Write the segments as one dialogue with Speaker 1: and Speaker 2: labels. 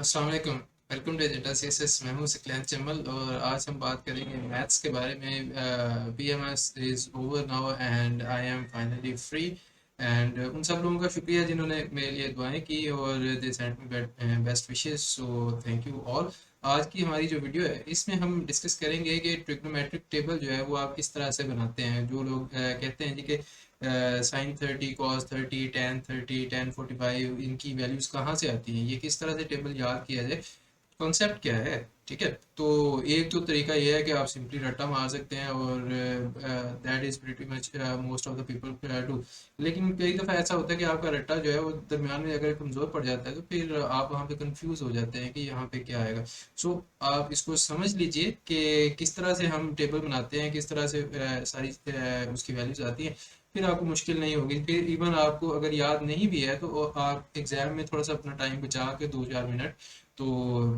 Speaker 1: अस्सलाम वालेकुम। Welcome to agenda CSS. मैं हूं सिकलैन चमल और आज हम बात करेंगे मैथ्स के बारे में। PMS is over now and I am finally free. And उन सब लोगों का शुक्रिया जिन्होंने मेरे लिए दुआएं की और they send me best wishes, so thank you all. आज की हमारी जो वीडियो है इसमें हम डिस्कस करेंगे कि ट्रिग्नोमेट्रिक टेबल जो है वो आप किस तरह से बनाते हैं। जो लोग कहते हैं जी कि साइन 30, कॉस 30, tan 30, tan 45, इनकी वैल्यूज कहाँ से आती हैं, ये किस तरह से टेबल याद किया जाए, कॉन्सेप्ट क्या है। ठीक है, तो एक तो तरीका ये है कि आप सिंपली रट्टा मार सकते हैं और that is pretty much most of the people do. लेकिन कई दफ़ा ऐसा होता है कि आपका रट्टा जो है वो दरमियान में अगर कमज़ोर पड़ जाता है तो फिर आप वहाँ पे कंफ्यूज हो जाते हैं कि यहाँ पे क्या आएगा। सो आप इसको समझ लीजिए कि किस तरह से हम टेबल बनाते हैं, किस तरह से सारी उसकी वैल्यूज आती हैं। फिर आपको मुश्किल नहीं होगी। फिर इवन आपको अगर याद नहीं भी है तो आप एग्जाम में थोड़ा सा अपना टाइम बचा के 2-4 मिनट तो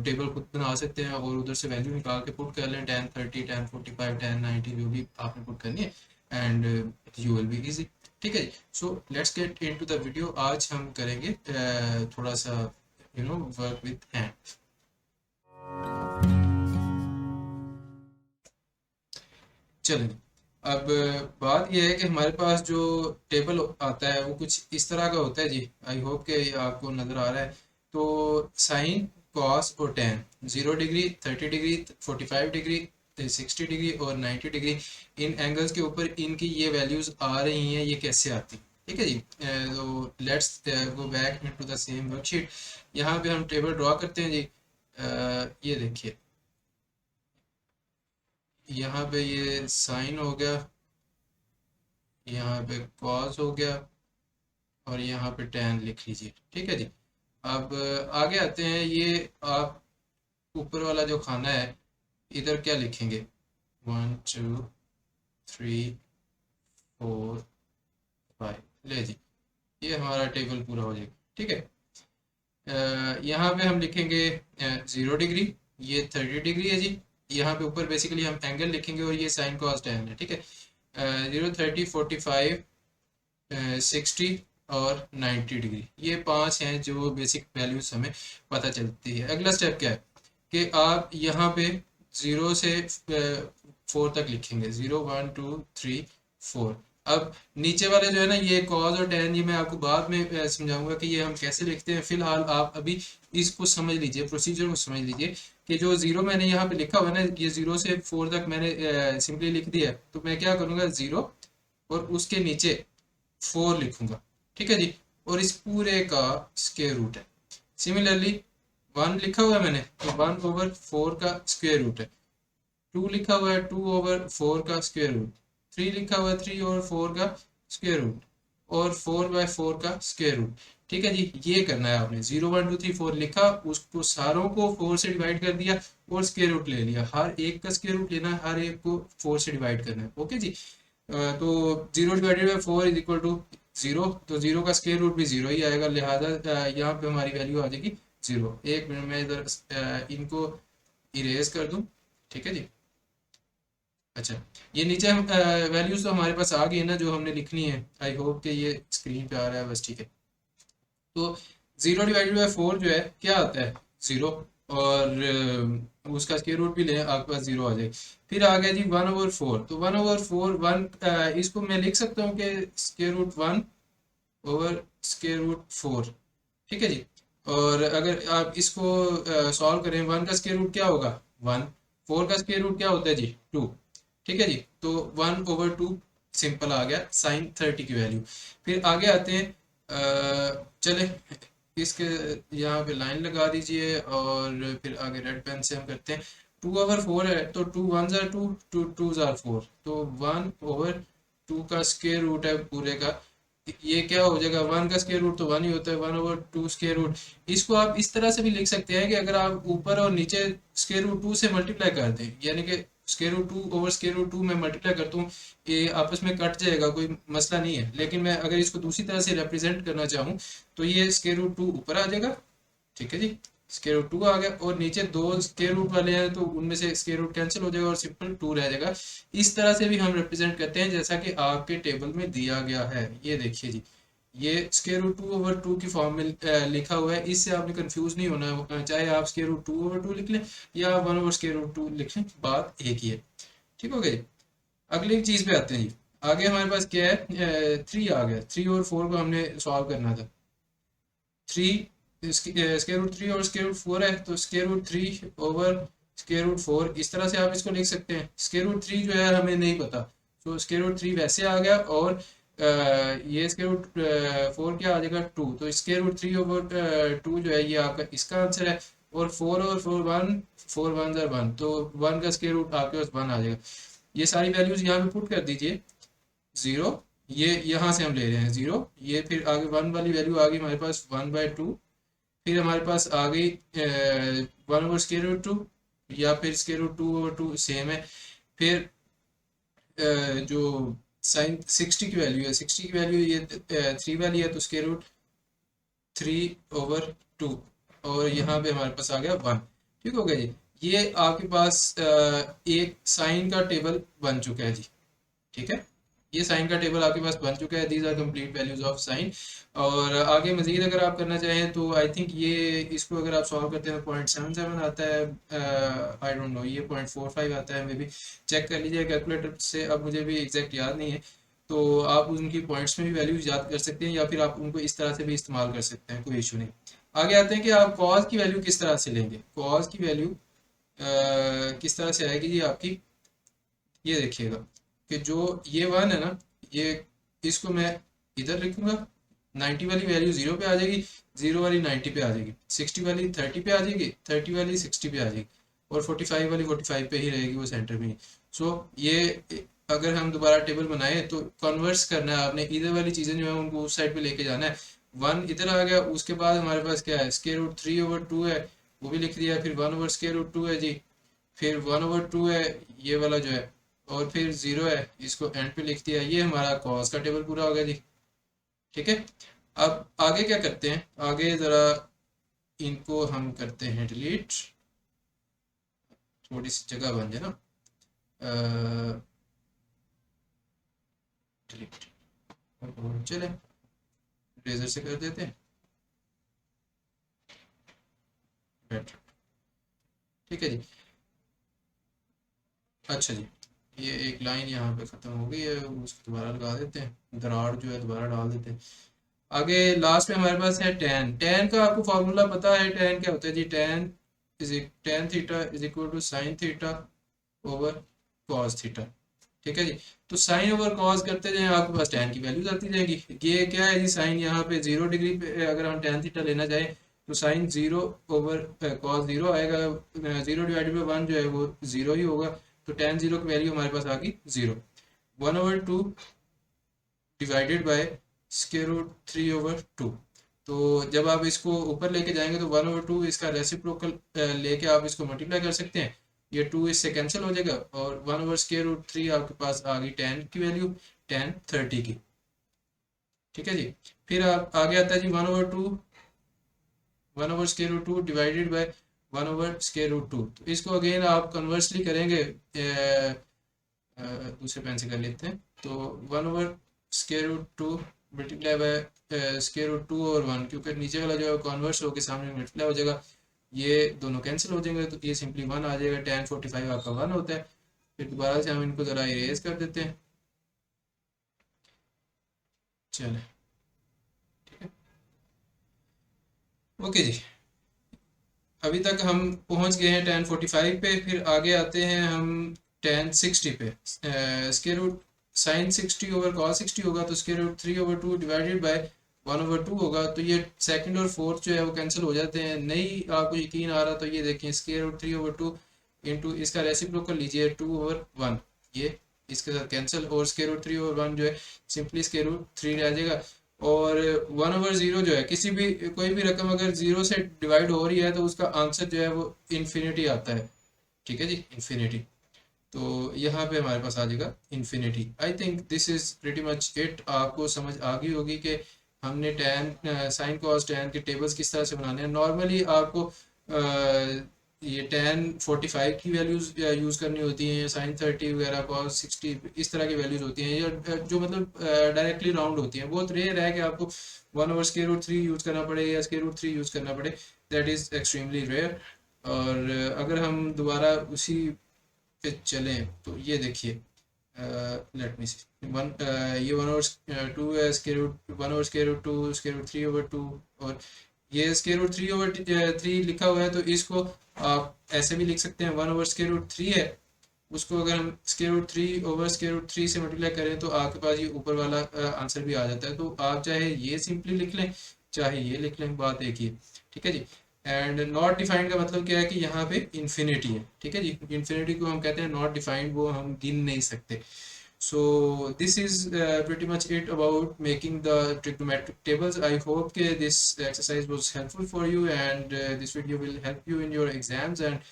Speaker 1: टेबल खुद बना सकते हैं और उधर से वैल्यू निकाल के पुट कर लें, tan 30, tan 45, tan 90 जो भी आपने पुट करनी है, and you will be easy. ठीक है जी। So let's get into the video. आज हम करेंगे थोड़ा सा वर्क विद हैंड। चलिए, अब बात यह है कि हमारे पास जो टेबल आता है वो कुछ इस तरह का होता है जी। आई होप कि आपको नज़र आ रहा है। तो साइन, कॉस और ten, 0 degree, 30 degree, 45 degree, 60 degree और 90 डिग्री, इन एंगल्स के ऊपर इनकी ये वैल्यूज आ रही हैं। ये कैसे आती? ठीक है जी। तो let's go back into the same worksheet. यहाँ पे हम टेबल ड्रॉ करते हैं जी। ये देखिए, यहाँ पे ये साइन हो गया, यहाँ पे कॉस हो गया और यहाँ पे tan लिख लीजिए। ठीक है जी। अब आगे आते हैं। ये आप ऊपर वाला जो खाना है, इधर क्या लिखेंगे? 1 2 3 4 5। ले जी, ये हमारा टेबल पूरा हो जाएगा। ठीक है। यहाँ पे हम लिखेंगे 0 डिग्री, ये 30 डिग्री है जी। यहाँ पे ऊपर बेसिकली हम एंगल लिखेंगे और ये साइन कॉस tan है। ठीक है। 0 30 45 60 और 90 डिग्री, ये पांच हैं जो बेसिक वैल्यूज हमें पता चलती है। अगला स्टेप क्या है कि आप यहाँ पे 0 से 4 तक लिखेंगे। 0 1 2 3 4। अब नीचे वाले जो है ना, ये कॉज और टैन, ये मैं आपको बाद में समझाऊंगा कि ये हम कैसे लिखते हैं। फिलहाल आप अभी इसको समझ लीजिए, प्रोसीजर को समझ लीजिए कि जो जीरो मैंने यहाँ पे लिखा हुआ है ना, ये 0 से 4 तक मैंने सिंपली लिख दिया है। तो मैं क्या करूँगा, 0 और उसके नीचे 4 लिखूंगा। ठीक है जी। और इस पूरे का स्क्वायर रूट है। सिमिलरली 1 लिखा हुआ है मैंने, तो 1/4 का स्क्वायर रूट है। 2 लिखा हुआ है, 2/4 का स्क्वायर रूट। 3 लिखा हुआ है, 3/4 का स्क्वायर रूट। और 4/4 का स्क्वायर रूट। ठीक है जी। ये करना है आपने। 0 1 2 3 4 लिखा, उसको सारों को 4 से डिवाइड कर दिया और स्क्वायर रूट ले लिया। हर एक का स्क्वायर रूट लेना है, हर एक को 4 से डिवाइड करना है। ओके जी। तो 0 divided by 4 is equal to 0। तो 0 का स्क्वायर रूट भी 0 ही आएगा, लिहाजा यहाँ पे हमारी वैल्यू आ जाएगी 0। एक मिनट में इधर इनको इरेज कर दूं। ठीक है जी। अच्छा, ये नीचे हम वैल्यूज तो हमारे पास आ गई है ना जो हमने लिखनी है। आई होप कि ये स्क्रीन पे आ रहा है बस। ठीक है। तो 0 डिवाइडेड बाई 4 जो है क्या आता है? 0। और उसका स्क्वायर रूट भी ले, आपके पास 0 आ जाए। फिर आ गया जी 1/4। तो 1/4 वन, इसको मैं लिख सकता हूँ कि स्क्वायर रूट 1/4। ठीक है जी। और अगर आप इसको सॉल्व करें, 1 का स्क्वायर रूट क्या होगा? 1। 4 का स्क्वायर रूट क्या होता है जी? 2। ठीक है जी। तो 1/2 सिंपल आ गया साइन 30 की वैल्यू। फिर आगे आते हैं। चले, इसके यहाँ पे लाइन लगा दीजिए और फिर आगे रेड पेन से हम करते हैं। 2/4 है तो 2 1 ज़ार 2, 2 2 ज़ार 4। तो 1/2 का स्क्वायर रूट है पूरे का। ये क्या हो जाएगा? 1 का स्क्वायर रूट तो 1 ही होता है। 1/2 स्क्वायर रूट। इसको आप इस तरह से भी लिख सकते हैं कि अगर आप ऊपर और नीचे स्क्वायर रूट 2 से मल्टीप्लाई कर दें, यानी कि square root 2 over square root 2 में मल्टीप्लाई करता हूँ, ये आपस में कट जाएगा, कोई मसला नहीं है। लेकिन मैं अगर इसको दूसरी तरह से रिप्रेजेंट करना चाहूँ तो ये स्क्वायर रूट 2 ऊपर आ जाएगा। ठीक है जी। स्क्वायर रूट 2 आ गया और नीचे दो स्क्वायर रूट वाले हैं तो उनमें से स्क्वायर रूट कैंसिल हो जाएगा और सिंपल 2 रह जाएगा। इस तरह से भी हम रिप्रेजेंट करते हैं जैसा कि आपके टेबल में दिया गया है। ये देखिए जी, ये स्क्वायर रूट 2/2 की फॉर्म में लिखा हुआ है, इससे आपने कंफ्यूज नहीं होना है, चाहे आप स्क्वायर रूट 2/2 लिख लें या 1/√2 लिख लें, बात एक ही है। ठीक हो गया जी। अगली चीज पे आते हैं जी। आगे हमारे पास क्या है, 3 आ गया, 3 और 4 को हमने सॉल्व करना था। 3 स्क्वायर रूट 3 और स्क्वायर रूट 4 है, तो स्क्वायर रूट 3/स्क्वायर रूट 4 इस तरह से आप इसको लिख सकते हैं। स्क्वायर रूट 3 जो है हमें नहीं पता, तो स्क्वायर रूट 3 वैसे आ गया, और ये स्क्वायर रूट 4 क्या आ जाएगा 2, तो स्क्वायर रूट 3/2 जो है ये आपका इसका आंसर है। और 4/4 4 1 तो 1 का स्क्वायर रूट आपके पास 1 आ जाएगा। ये सारी वैल्यूज यहाँ पे पुट कर दीजिए। 0, ये यहाँ से हम ले रहे हैं 0, ये फिर आगे 1 वाली वैल्यू आ गई हमारे पास 1/2, फिर हमारे पास आ गई 1/√2, या फिर स्क्वायर रूट 2/2 सेम है। फिर जो साइन 60 की वैल्यू है, 60 की वैल्यू ये 3 वाली है, तो स्क्वायर रूट 3/2, और यहाँ पे हमारे पास आ गया 1। ठीक हो गया जी। ये आपके पास एक साइन का टेबल बन चुका है जी। ठीक है, ये साइन का टेबल आपके पास बन चुका है। These are complete values of sine. और आगे मजीद अगर आप करना चाहें तो आई थिंक ये इसको अगर आप सॉल्व करते हैं तो 0.77 आता है, आई डोंट नो, ये 0.45 आता है, मे बी चेक कर लीजिए कैलकुलेटर से, अब मुझे भी एग्जैक्ट याद नहीं है। तो आप उनकी पॉइंट्स में भी वैल्यूज याद कर सकते हैं, या फिर आप उनको इस तरह से भी इस्तेमाल कर सकते हैं, कोई इशू नहीं। आगे आते हैं कि आप कॉज की वैल्यू किस तरह से लेंगे। कॉज की वैल्यू किस तरह से आएगी जी आपकी, ये देखिएगा कि जो ये 1 है ना, ये इसको मैं इधर लिखूंगा, 90 वाली वैल्यू 0 पे आ जाएगी, 0 वाली 90 पे आ जाएगी, 60 वाली 30 पे आ जाएगी, 30 वाली 60 पे आ जाएगी, और 45 वाली 45 पे ही रहेगी, वो सेंटर में ही। सो ये अगर हम दोबारा टेबल बनाए तो कन्वर्स करना है आपने, इधर वाली चीज़ें जो है उनको उस साइड पे लेके जाना है। 1 इधर आ गया, उसके बाद हमारे पास क्या है, स्क्वायर रूट 3/2 है, वो भी लिख दिया, फिर 1/√2 है जी, फिर 1/2 है ये वाला जो है, और फिर 0 है, इसको एंड पे लिख दिया। ये हमारा कॉस का टेबल पूरा हो गया जी। ठीक है, अब आगे क्या करते हैं, आगे ज़रा इनको हम करते हैं डिलीट, थोड़ी सी जगह बन जाए ना, डिलीट, चले रेजर से कर देते हैं, बेटर। ठीक है जी। अच्छा जी, ये एक लाइन यहाँ पे ख़त्म हो गई है, उसको दोबारा लगा देते हैं, दरार जो है दोबारा डाल देते हैं। आगे लास्ट में हमारे पास है tan। tan का आपको फार्मूला पता है, tan क्या होता है जी, tan theta is equal to sine theta over cos theta. ठीक है जी। तो साइन ओवर कॉस करते जाएं, आपके पास tan की वैल्यूज आती जाएगी। ये क्या है जी, साइन यहाँ पे 0 डिग्री पे अगर हम tan थीटा लेना चाहें तो साइन 0 ओवर कॉस 0 आएगा, 0/1 जो है वो 0 ही होगा, तो tan 0 की वैल्यू हमारे पास आ गई 0। 1/2 डिवाइडेड बाय स्क्वायर रूट 3/2। तो जब आप इसको ऊपर लेके जाएंगे तो 1/2 इसका रेसिप्रोकल लेके आप इसको मल्टीप्लाई कर सकते हैं, ये 2 इससे कैंसिल हो जाएगा, और 1/√3 आपके पास आ गई tan की वैल्यू, tan 30 की। ठीक है जी। फिर आप आगे आता है जी 1/2 डिवाइडेड बाय 1/√2। तो इसको अगेन आप कन्वर्सली करेंगे, दूसरे पेन से कर लेते हैं, तो 1/√2 मल्टीप्लाई बाय स्क्वायर रूट 2 और 1, क्योंकि नीचे वाला जो है कन्वर्स होकर सामने मल्टीप्लाई हो जाएगा, ये दोनों कैंसिल हो जाएंगे, तो ये सिंपली 1 आ जाएगा। tan 45 आपका 1 होता है। फिर दोबारा से हम इनको ज़रा इरेज कर देते हैं। चले, ठीक है, ओके जी। अभी तक हम पहुंच गए हैं tan 45 पे, फिर आगे आते हैं हम tan 60 पे। Square root sine 60 over cos 60 होगा, तो स्क्वायर रूट 3/2 डिवाइडेड बाय 1/2 होगा, तो ये सेकंड और फोर्थ जो है वो कैंसिल हो जाते हैं। नहीं आपको यकीन आ रहा तो ये देखें, स्क्वायर रूट 3/2 इंटू इसका रेसिप्रोकल लीजिए 2/1, ये इसके साथ कैंसिल, और स्क्वायर रूट 3/1 जो है सिंपली स्क्वायर रूट 3 रह जाएगा। और 1/0 जो है, किसी भी कोई भी रकम अगर 0 से डिवाइड हो रही है तो उसका आंसर जो है वो इन्फिनिटी आता है। ठीक है जी, इन्फिनिटी। तो यहाँ पे हमारे पास आ जाएगा infinity. I think this is pretty much it. आपको समझ आ गई होगी कि हमने टैन साइन कॉस टैन के टेबल्स किस तरह से बनाने हैं। नॉर्मली आपको ये tan 45 की वैल्यूज यूज़ करनी होती हैं, sin 30 वगैरह, cos 60, इस तरह की वैल्यूज होती हैं, या जो मतलब डायरेक्टली राउंड होती हैं। बहुत रेयर है कि आपको 1/√3 यूज़ करना पड़े या √3 यूज़ करना पड़े, दैट इज़ एक्सट्रीमली रेयर। और अगर हम दोबारा उसी पे चलें तो ये देखिए, लेट मी सी, ये 1/2 है, √1/√2, √3/2, और ये √3/3 लिखा हुआ है, तो इसको आप ऐसे भी लिख सकते हैं, 1/√3 है, उसको अगर हम √3/√3 से मल्टीप्लाई करें तो आपके पास ये ऊपर वाला आंसर भी आ जाता है। तो आप चाहे ये सिंपली लिख लें, चाहे ये लिख लें, बात एक ही है, ठीक है जी। एंड नॉट डिफाइंड का मतलब क्या है कि यहाँ पे इन्फिनिटी है, ठीक है जी। इन्फिनिटी को हम कहते हैं नॉट डिफाइंड, वो हम गिन नहीं सकते। So this is pretty much it about making the trigonometric tables. I hope that this exercise was helpful for you, and this video will help you in your exams. And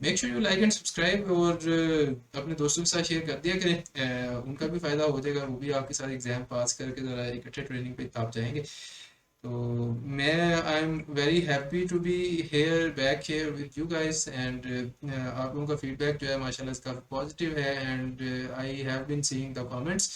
Speaker 1: make sure you like and subscribe, और अपने दोस्तों के साथ share कर दिया करें, उनका भी फ़ायदा हो जाएगा, वो भी आपके साथ एग्ज़ाम पास करके ज़रा इकट्ठे ट्रेनिंग पे आप जाएंगे। तो मैं I am very happy to be here back here with you guys, and आप लोगों का फीडबैक जो है माशाल्लाह से काफ़ी पॉजिटिव है, and I have been seeing the comments,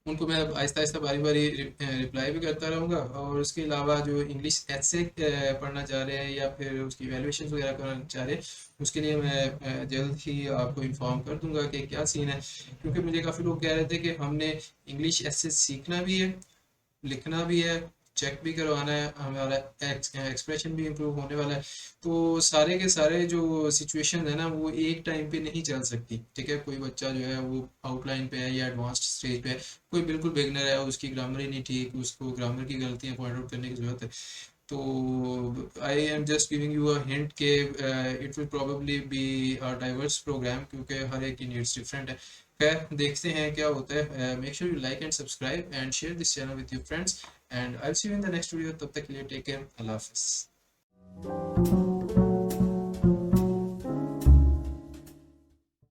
Speaker 1: उनको मैं अब आहिस्ता आहिस्ता बारी बारी रिप्लाई भी करता रहूँगा। और उसके अलावा जो इंग्लिश ऐसे पढ़ना चाह रहे हैं या फिर उसकी वैल्यूएशन वगैरह करना चाह रहे हैं, उसके लिए मैं जल्द ही आपको इन्फॉर्म कर दूंगा कि क्या सीन है। क्योंकि मुझे काफ़ी लोग कह रहे थे कि हमने इंग्लिश ऐसे सीखना भी है, लिखना भी है, चेक भी करवाना है, हमारा एक्सप्रेशन भी इम्प्रूव होने वाला है। तो सारे के सारे जो सिचुएशन है ना, वो एक टाइम पे नहीं चल सकती, ठीक है। कोई बच्चा जो है वो आउटलाइन पे है या एडवांस्ड स्टेज पे है, कोई बिल्कुल बिगनर है, उसकी ग्रामर ही नहीं ठीक, उसको ग्रामर की गलतियां पॉइंट आउट करने की ज़रूरत है। तो I am just giving you a hint के it will probably be a diverse programme, क्योंकि हर एक की नीड्स डिफरेंट है। खैर, देखते हैं क्या होता है। Make sure you like and subscribe and share this channel with your friends, and I will see you in the next video. तब तक के लिए टेक केयर, अल्लाह हाफिज़।